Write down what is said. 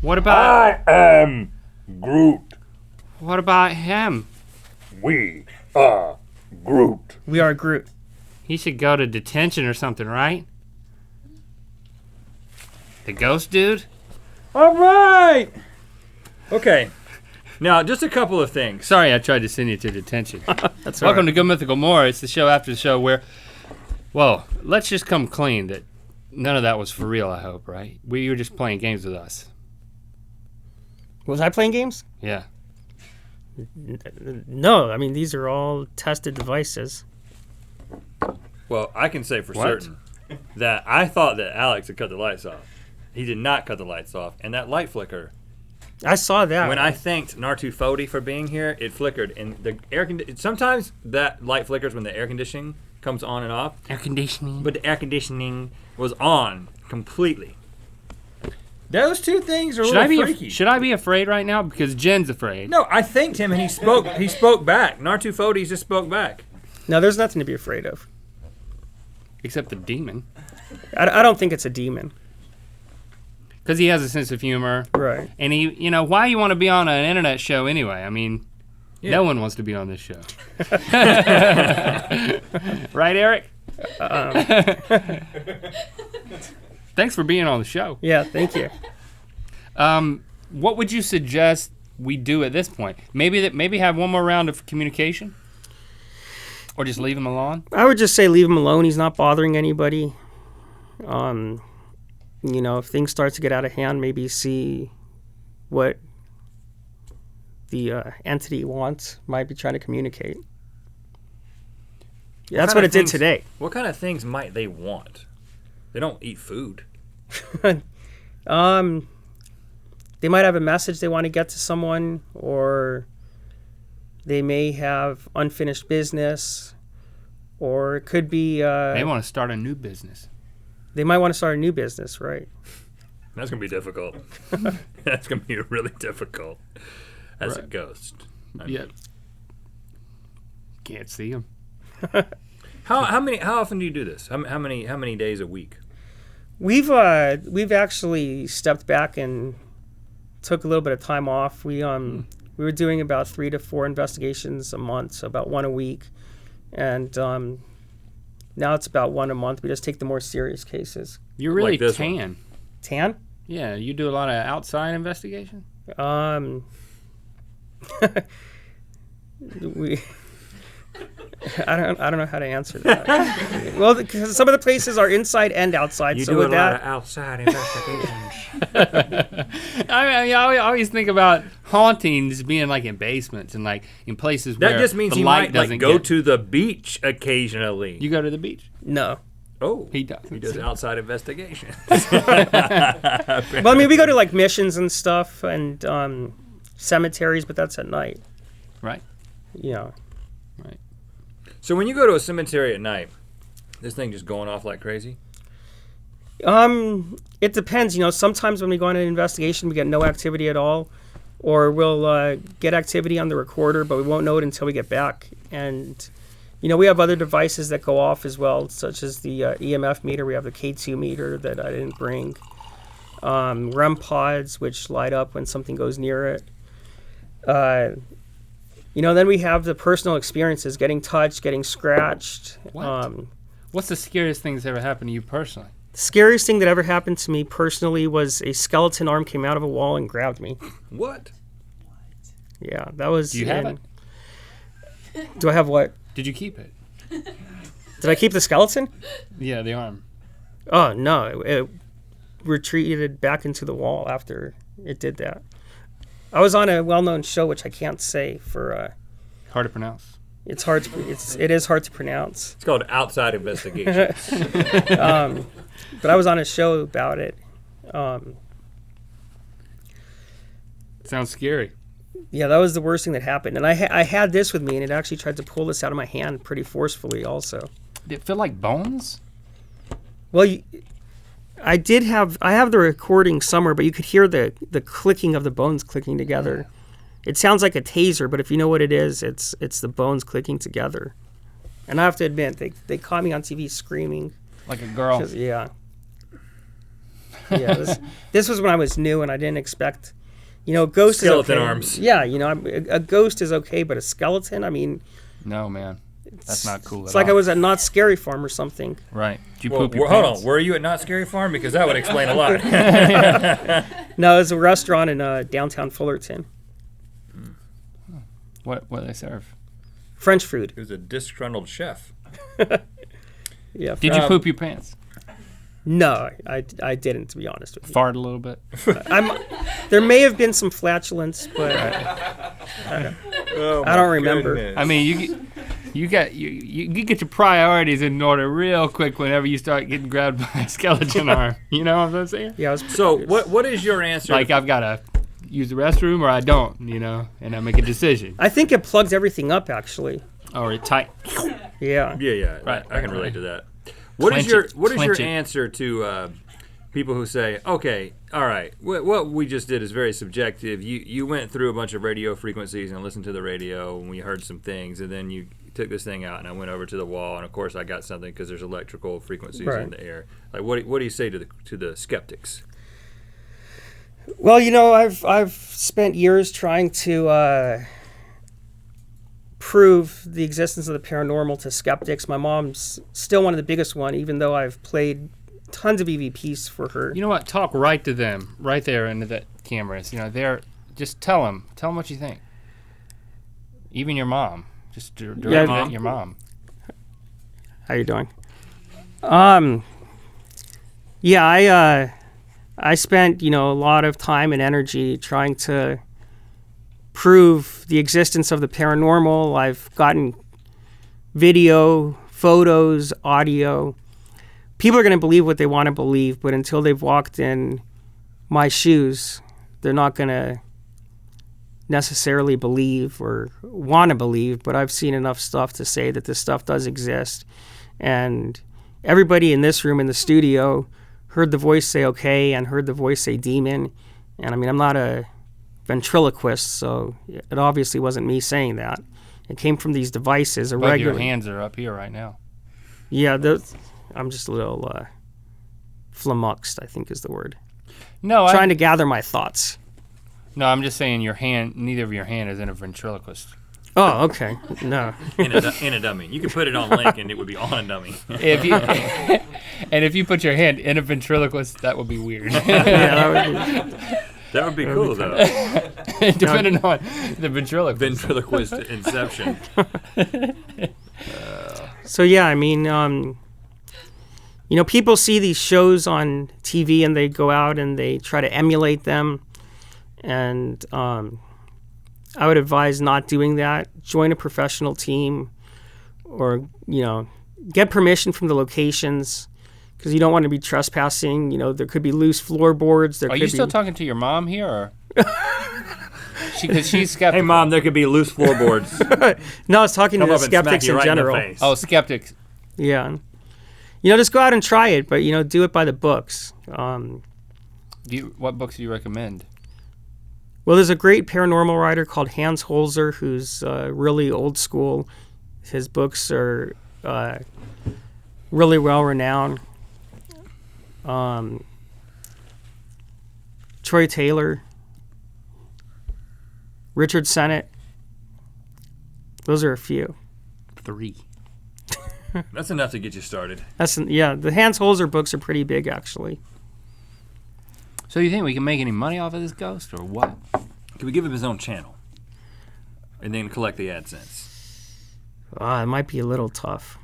What about... I am Groot. What about him? We are Groot. We are Groot. He should go to detention or something, right? The ghost dude? All right. Okay. Now, just a couple of things. Sorry I tried to send you to detention. That's all Welcome right. to Good Mythical More. It's the show after the show where, well, let's just come clean that none of that was for real, I hope, right? You were just playing games with us. Was I playing games? Yeah. No, I mean, these are all tested devices. Well, I can say for What? certain that I thought that Alex had cut the lights off. He did not cut the lights off, and that light flicker. I saw that. When I thanked Nartu Fodi for being here, it flickered, and the sometimes that light flickers when the air conditioning comes on and off. Air conditioning. But the air conditioning was on completely. Those two things are a little freaky. Should I be afraid right now? Because Jen's afraid. No, I thanked him, and he spoke. He spoke back. Nartu Fodi just spoke back. No, there's nothing to be afraid of. Except the demon. I don't think it's a demon. Because he has a sense of humor. Right. And he, why you want to be on an internet show anyway? I mean, Yeah. no one wants to be on this show. Right, Erik? Thanks for being on the show. Yeah, thank you. What would you suggest we do at this point? Maybe have one more round of communication? Or just leave him alone? I would just say leave him alone. He's not bothering anybody. If things start to get out of hand, maybe see what the entity wants, might be trying to communicate. Yeah, that's what it did today. What kind of things might they want? They don't eat food. They might have a message they want to get to someone, or they may have unfinished business, or it could be... They want to start a new business. They might want to start a new business, right? That's going to be difficult. That's going to be really difficult as a ghost. Yeah. Can't see him. How often do you do this? How many days a week? We've actually stepped back and took a little bit of time off. We were doing about 3 to 4 investigations a month, so about 1 a week, and now it's about 1 a month. We just take the more serious cases. You're really Like this tan. one. Tan? Yeah, you do a lot of outside investigation? I don't know how to answer that. Well, because some of the places are inside and outside. You so do with a that, lot of outside investigations. I always think about hauntings being like in basements and like in places where That just means the he light might doesn't go get. to the beach occasionally. You go to the beach? no. Oh, He does. He does outside investigations. Well, I mean, we go to like missions and stuff and cemeteries, but that's at night. Right. Yeah. Right. So when you go to a cemetery at night, this thing just going off like crazy? It depends. Sometimes when we go on an investigation, we get no activity at all, or we'll get activity on the recorder, but we won't know it until we get back. And we have other devices that go off as well, such as the EMF meter. We have the K2 meter that I didn't bring. REM pods, which light up when something goes near it. Then we have the personal experiences, getting touched, getting scratched. What? What's the scariest thing that's ever happened to you personally? The scariest thing that ever happened to me personally was a skeleton arm came out of a wall and grabbed me. What? Yeah, that was... Do you have it? Do I have what? Did you keep it? Did I keep the skeleton? Yeah, the arm. Oh, no. It retreated back into the wall after it did that. I was on a well-known show, which I can't say for... Hard to pronounce. it is hard to pronounce. It's called outside investigations. But I was on a show about it. Sounds scary. Yeah, that was the worst thing that happened. And I had this with me, and it actually tried to pull this out of my hand pretty forcefully also. Did it feel like bones? Well, I have the recording somewhere, but you could hear the clicking of the bones clicking together. It sounds like a taser, but if you know what it is, it's the bones clicking together. And I have to admit, they caught me on TV screaming. Like a girl. Yeah. Yeah, this was when I was new and I didn't expect, ghost Skeleton is okay. arms. Yeah, a ghost is okay, but a skeleton, I mean, No, man. That's not cool it's at like all. I was at Not Scary Farm or something. Right. Did you Well, poop your hold pants? on. Were you at Not Scary Farm? Because that would explain a lot. No, it was a restaurant in downtown Fullerton. What do they serve? French food. He was a disgruntled chef. Yeah. Did you poop your pants? No, I didn't, to be honest with you. Fart a little bit? There may have been some flatulence, but I don't remember. Goodness. I mean, you get your priorities in order real quick whenever you start getting grabbed by a skeleton arm. You know what I'm saying? Yeah, So what is your answer? Like I've got to use the restroom or I don't, and I make a decision. I think it plugs everything up, actually. Or it tight. Yeah. Yeah, Right, I can right, relate right. to that. What is Clench your it. answer to people who say, okay, all right, what we just did is very subjective. You went through a bunch of radio frequencies and listened to the radio, and we heard some things, and then you took this thing out, and I went over to the wall, and of course I got something because there's electrical frequencies Right. in the air. Like, what do you say to the skeptics? Well, I've spent years trying to prove the existence of the paranormal to skeptics. My mom's still one of the biggest one, even though I've played tons of EVPs for her. You know what? Talk right to them, right there into the cameras. Just tell them what you think. Even your mom. Just direct Yeah, it Mom. at your mom. How you doing? I spent, a lot of time and energy trying to prove the existence of the paranormal. I've gotten video, photos, audio. People are going to believe what they want to believe, but until they've walked in my shoes, they're not going to necessarily believe or want to believe, but I've seen enough stuff to say that this stuff does exist. And everybody in this room in the studio heard the voice say okay and heard the voice say demon. And I mean, I'm not a ventriloquist, so it obviously wasn't me saying that. It came from these devices. But your hands are up here right now. Yeah, I'm just a little flummoxed, I think is the word. No, Trying to gather my thoughts. No, I'm just saying your hand. Neither of your hand is in a ventriloquist. Oh, okay. No. In a dummy. You could put it on Link, and it would be on a dummy. If you put your hand in a ventriloquist, that would be weird. That would be cool, though. Depending on the ventriloquist. Ventriloquist inception. So yeah, I mean, people see these shows on TV and they go out and they try to emulate them, and I would advise not doing that. Join a professional team, or get permission from the locations, because you don't want to be trespassing. There could be loose floorboards. Are you still talking to your mom here, or? Because she's skeptical. Hey, Mom, there could be loose floorboards. No, I was talking to Come the up and smack skeptics you in right general. in the face. Oh, skeptics. Yeah. Just go out and try it, but do it by the books. What books do you recommend? Well, there's a great paranormal writer called Hans Holzer who's really old school. His books are really well renowned. Troy Taylor, Richard Sennett. Those are a few. 3. That's enough to get you started. The Hans Holzer books are pretty big, actually. So you think we can make any money off of this ghost, or what? Could we give him his own channel? And then collect the AdSense? It might be a little tough.